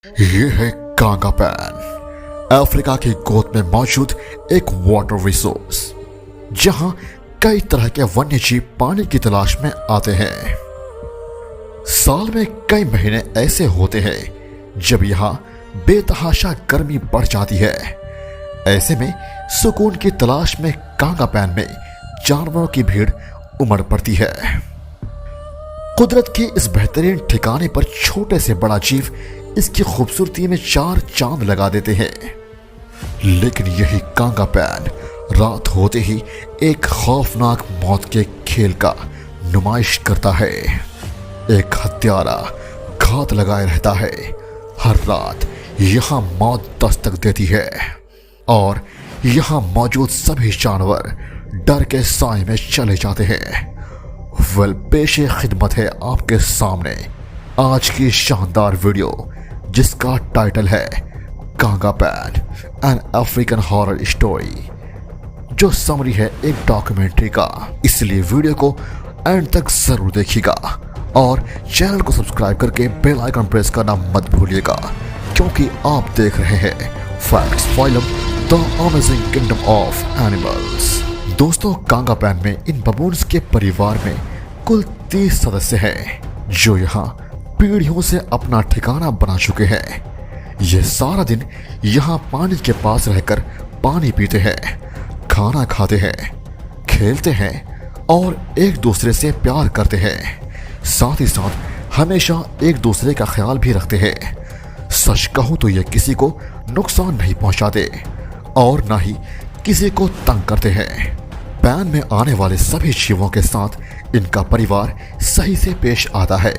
ये है कांगा पैन, अफ्रीका की गोद में मौजूद एक वाटर रिसोर्स जहां कई तरह के वन्यजीव पानी की तलाश में आते हैं। साल में कई महीने ऐसे होते हैं जब यहां बेतहाशा गर्मी बढ़ जाती है। ऐसे में सुकून की तलाश में कांगा पैन में जानवरों की भीड़ उमड़ पड़ती है। कुदरत के इस बेहतरीन ठिकाने पर छोटे से बड़ा जीव इसकी खूबसूरती में चार चांद लगा देते हैं। लेकिन यही कांगा पैन रात होते ही एक खौफनाक मौत के खेल का नुमाइश करता है। एक हत्यारा घात लगाए रहता है। हर रात यहां मौत दस्तक देती है और यहां मौजूद सभी जानवर डर के साए में चले जाते हैं। वेल, पेशे खिदमत है आपके सामने आज की शानदार वीडियो जिसका टाइटल है कांगा पैन एन अफ्रीकन हॉरर स्टोरी, जो समरी है एक डॉक्यूमेंट्री का। इसलिए वीडियो को एंड तक जरूर देखिएगा और चैनल को सब्सक्राइब करके बेल आइकन प्रेस करना मत भूलिएगा, क्योंकि आप देख रहे हैं facts phylum the amazing kingdom of animals. दोस्तों, कांगा पैन में इन बबून्स के परिवार में कुल 30 सदस्य हैं जो यहाँ पीढ़ियों से अपना ठिकाना बना चुके हैं। ये सारा दिन यहाँ पानी के पास रहकर पानी पीते हैं, खाना खाते हैं, खेलते हैं और एक दूसरे से प्यार करते हैं। साथ ही साथ हमेशा एक दूसरे का ख्याल भी रखते हैं। सच कहूँ तो ये किसी को नुकसान नहीं पहुँचाते और ना ही किसी को तंग करते हैं। पैन में आने वाले सभी जीवों के साथ इनका परिवार सही से पेश आता है,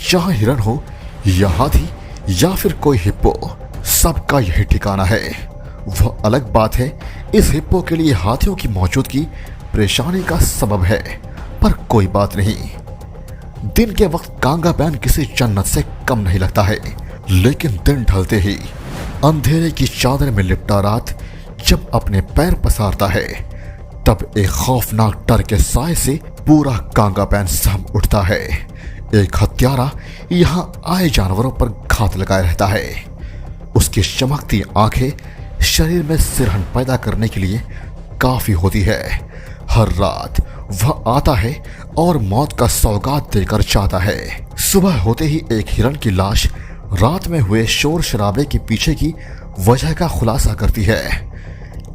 चाहे हिरन हो या हाथी या फिर कोई हिप्पो, सबका यही ठिकाना है। वह अलग बात है, इस हिप्पो के लिए हाथियों की मौजूदगी परेशानी का सबब है, पर कोई बात नहीं। दिन के वक्त कांगा पैन किसी जन्नत से कम नहीं लगता है, लेकिन दिन ढलते ही अंधेरे की चादर में लिपटा रात जब अपने पैर पसारता है, तब एक खौफनाक डर के साए से पूरा कांगा पैन सहम उठता है। एक हत्यारा यहाँ आए जानवरों पर घात लगाए रहता है। उसकी चमकती आंखें शरीर में सिरहन पैदा करने के लिए काफी होती है। हर रात वह आता है और मौत का सौगात देकर जाता है। सुबह होते ही एक हिरन की लाश रात में हुए शोर शराबे के पीछे की वजह का खुलासा करती है।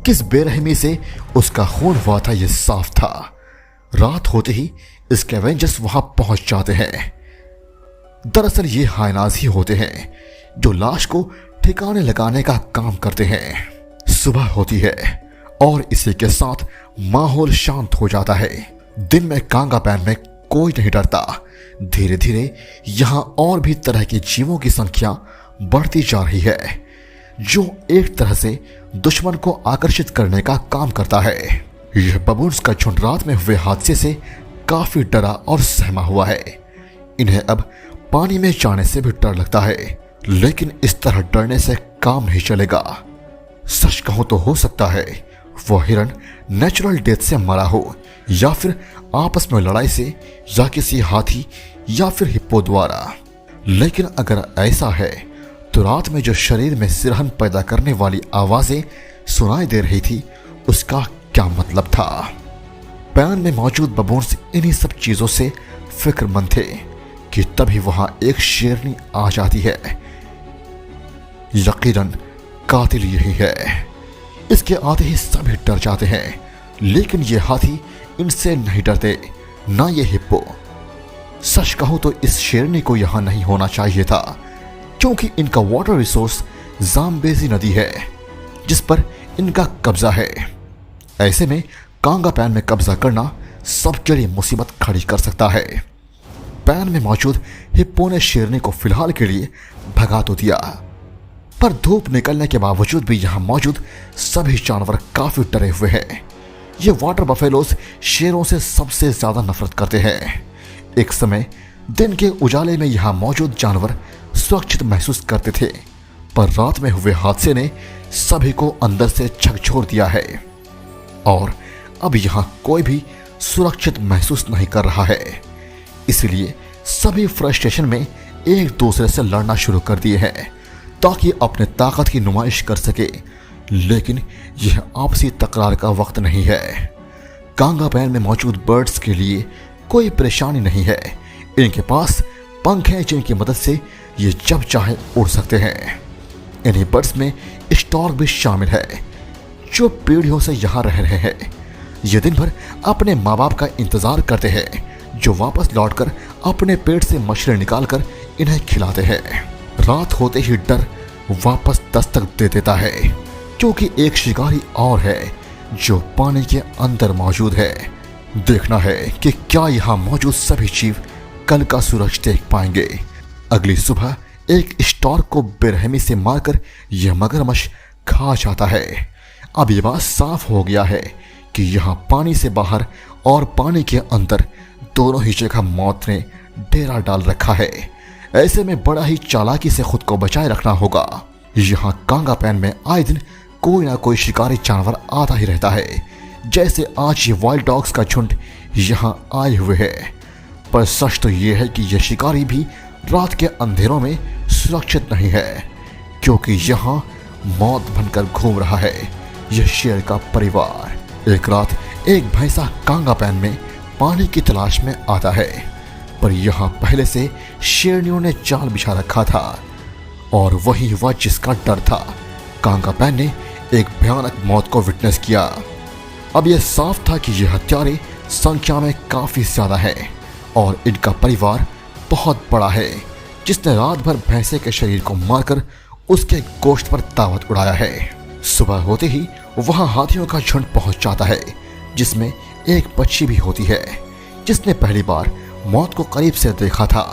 किस बेरहमी से उसका खून हुआ था, यह साफ था। रात होते ही स्कैवेंजर्स वहां पहुंच जाते हैं। दरअसल ये हायनाज ही होते हैं जो लाश को ठिकाने लगाने का काम करते हैं। सुबह होती है और इसी के साथ माहौल शांत हो जाता है। दिन में कांगा पैन में कोई नहीं डरता। धीरे धीरे यहां और भी तरह के जीवों की संख्या बढ़ती जा रही है, जो एक तरह से दुश्मन को आकर्षित करने का काम करता है। यह बबून्स का झुंड रात में हुए हादसे से काफी डरा और सहमा हुआ है। इन्हें अब पानी में जाने से भी डर लगता है, लेकिन इस तरह डरने से काम नहीं चलेगा। सच कहूं तो हो सकता है वह हिरन नेचुरल डेथ से मरा हो, या फिर आपस में लड़ाई से, या किसी हाथी या फिर हिप्पो द्वारा। लेकिन अगर ऐसा है तो रात में जो शरीर में सिरहन पैदा करने वाली आवाजें सुनाई दे रही थी, उसका क्या मतलब था? पैन में मौजूद बबून्स इन्हीं सब चीजों से फिक्रमंद थे कि तभी वहां एक शेरनी आ जाती है। यकीनन कातिल यही है। इसके आते ही सभी डर जाते हैं, लेकिन ये हाथी इनसे नहीं डरते, ना ये हिप्पो। सच कहूं तो इस शेरनी को यहां नहीं होना चाहिए था, क्योंकि इनका वाटर रिसोर्स जाम्बेजी नदी है जिस पर इनका कब्जा है। ऐसे में कांगा पैन में कब्जा करना सबके लिए मुसीबत खड़ी कर सकता है। पैन में मौजूद हिप्पो ने शेरनी को फिलहाल के लिए भगा तो दिया, पर धूप निकलने के बावजूद भी यहां मौजूद सभी जानवर काफी डरे हुए हैं। ये वाटर बफेलोज शेरों से सबसे ज्यादा नफरत करते हैं। एक समय दिन के उजाले में यहां मौजूद जानवर सुरक्षित महसूस करते थे, पर रात में हुए हादसे ने सभी को अंदर से झकझोर दिया है और अब यहां कोई भी सुरक्षित महसूस नहीं कर रहा है। इसलिए सभी फ्रस्ट्रेशन में एक दूसरे से लड़ना शुरू कर दिए हैं ताकि अपने ताकत की नुमाइश कर सके। लेकिन यह आपसी तकरार का वक्त नहीं है। कांगा पैन में मौजूद बर्ड्स के लिए कोई परेशानी नहीं है। इनके पास पंख हैं जिनकी मदद से ये जब चाहे उड़ सकते हैं। इन्हीं बर्ड्स में स्टॉर्क भी शामिल है जो पीढ़ियों से यहाँ रह रहे हैं। ये दिन भर अपने माँ बाप का इंतजार करते हैं जो वापस लौटकर अपने पेट से मछली निकालकर इन्हें खिलाते हैं। रात होते ही डर वापस दस्तक दे देता है क्योंकि एक शिकारी और है जो पानी के अंदर मौजूद है। देखना है कि क्या यहाँ मौजूद सभी जीव कल का सूरज देख पाएंगे। अगली सुबह एक स्टॉर्क को बेरहमी से मारकर यह मगरमच्छ खा जाता है। अब यह बात साफ हो गया है कि यहाँ पानी से बाहर और पानी के अंदर दोनों ही जगह मौत ने डेरा डाल रखा है। ऐसे में बड़ा ही चालाकी से खुद को बचाए रखना होगा। यहाँ कांगा पैन में आए दिन कोई ना कोई शिकारी जानवर आता ही रहता है। जैसे आज ये वाइल्ड डॉग्स का झुंड यहाँ आए हुए है। पर सच तो ये है कि यह शिकारी भी रात के अंधेरों में सुरक्षित नहीं है क्योंकि यहाँ मौत बनकर घूम रहा है यह शेर का परिवार। एक रात एक भैंसा कांगा पैन में पानी की तलाश में आता है, पर यहाँ पहले से शेरनियों ने जाल बिछा रखा था और वही वह जिसका डर था। कांगा पैन ने एक भयानक मौत को विटनेस किया। अब यह साफ था कि यह हत्यारे संख्या में काफी ज्यादा है और इनका परिवार बहुत बड़ा है जिसने रात भर भैंसे के शरीर को मारकर उसके गोश्त पर दावत उड़ाया है। सुबह होते ही वहां हाथियों का झुंड पहुंच जाता है जिसमें एक बच्ची भी होती है जिसने पहली बार मौत को करीब से देखा था।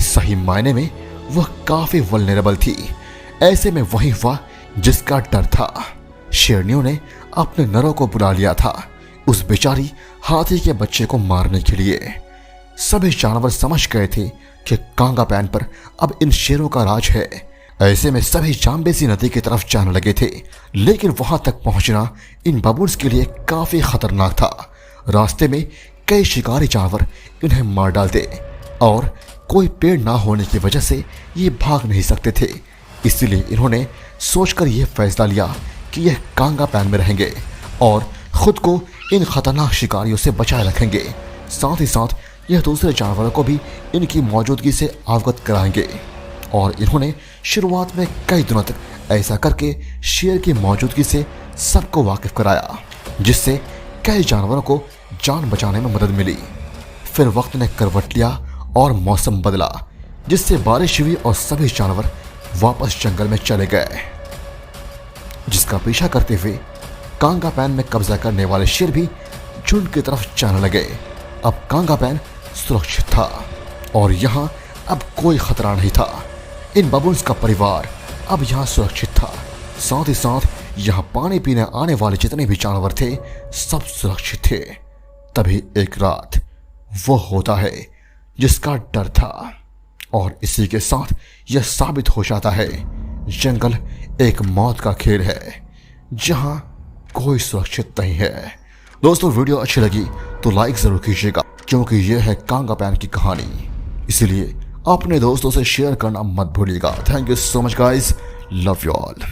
सही मायने में वह काफी वल्नरेबल थी। ऐसे में वही वह जिसका डर था। शेरनियों ने अपने नरों को बुला लिया था उस बेचारी हाथी के बच्चे को मारने के लिए। सभी जानवर समझ गए थे कि कांगा पैन पर अब इन शेरों का राज है। ऐसे में सभी जाम्बेसी नदी की तरफ जाने लगे थे, लेकिन वहां तक पहुंचना इन बबून्स के लिए काफी खतरनाक था। रास्ते में कई शिकारी जानवर इन्हें मार डालते और कोई पेड़ ना होने की वजह से ये भाग नहीं सकते थे। इसलिए इन्होंने सोचकर यह फैसला लिया कि यह कांगा पैन में रहेंगे और खुद को इन खतरनाक शिकारियों से बचाए रखेंगे। साथ ही साथ यह दूसरे जानवरों को भी इनकी मौजूदगी से अवगत कराएंगे। और इन्होंने शुरुआत में कई दिनों तक ऐसा करके शेर की मौजूदगी से सबको वाकिफ कराया, जिससे कई जानवरों को जान बचाने में मदद मिली। फिर वक्त ने करवट लिया और मौसम बदला, जिससे बारिश हुई और सभी जानवर वापस जंगल में चले गए, जिसका पीछा करते हुए कांगा पैन में कब्जा करने वाले शेर भी झुंड की तरफ जाने लगे। अब कांगा पैन सुरक्षित था और यहाँ अब कोई खतरा नहीं था। इन बबून्स का परिवार अब यहाँ सुरक्षित था। साथ ही साथ यहाँ पानी पीने आने वाले जितने भी जानवर थे सब सुरक्षित थे। तभी एक रात वो होता है जिसका डर था और इसी के साथ यह साबित हो जाता है जंगल एक मौत का खेल है जहां कोई सुरक्षित नहीं है। दोस्तों, वीडियो अच्छी लगी तो लाइक जरूर कीजिएगा क्योंकि यह है कांगा पैन की कहानी, इसलिए अपने दोस्तों से शेयर करना मत भूलिएगा। Thank you so much guys, love you all.